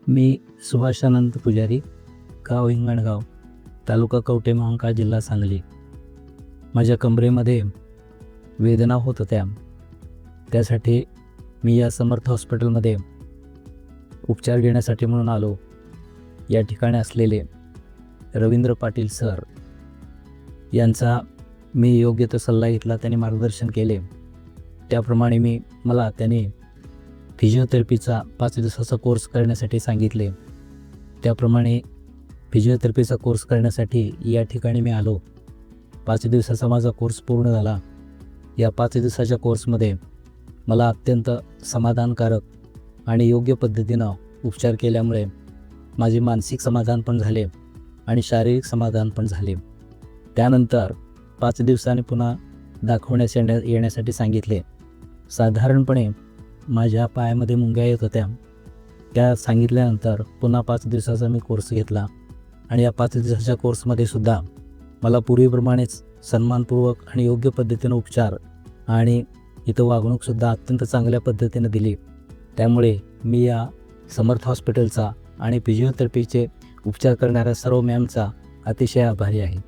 मी सुभाषानंद पुजारी, गाव हिंगणगाव, तालुका कवठे महांकाळ, जिल्हा सांगली. माझ्या कमरेमध्ये वेदना होत होत्या. त्यासाठी मी या समर्थ हॉस्पिटलमध्ये उपचार घेण्यासाठी म्हणून आलो. या ठिकाणी असलेले रवींद्र पाटील सर यांचा मी योग्य तो सल्ला घेतला. त्यांनी मार्गदर्शन केले. त्याप्रमाणे मला त्यांनी फिजिओथेरपीचा 5 दिवसाचा कोर्स करण्यासाठी सांगितले. त्याप्रमाणे फिजिओथेरपीचा कोर्स करण्यासाठी या ठिकाणी मी आलो. 5 दिवसाचा माझा कोर्स पूर्ण झाला. या 5 दिवसाच्या कोर्समध्ये मला अत्यंत समाधानकारक आणि योग्य पद्धतीनं उपचार केल्यामुळे माझे मानसिक समाधान पण झाले आणि शारीरिक समाधान पण झाले. त्यानंतर 5 दिवसांनी पुन्हा दाखवण्यास येण्यासाठी सांगितले. साधारणपणे माझ्या पायामध्ये मुंग्या येत होत्या. त्या सांगितल्यानंतर पुन्हा 5 दिवसाचा मी कोर्स घेतला आणि या 5 दिवसाच्या कोर्समध्ये सुद्धा मला पूर्वीप्रमाणेच सन्मानपूर्वक आणि योग्य पद्धतीनं उपचार आणि इथं वागणूकसुद्धा अत्यंत चांगल्या पद्धतीनं दिली. त्यामुळे मी या समर्थ हॉस्पिटलचा आणि फिजिओथेरपीचे उपचार करणाऱ्या सर्व मॅमचा अतिशय आभारी आहे.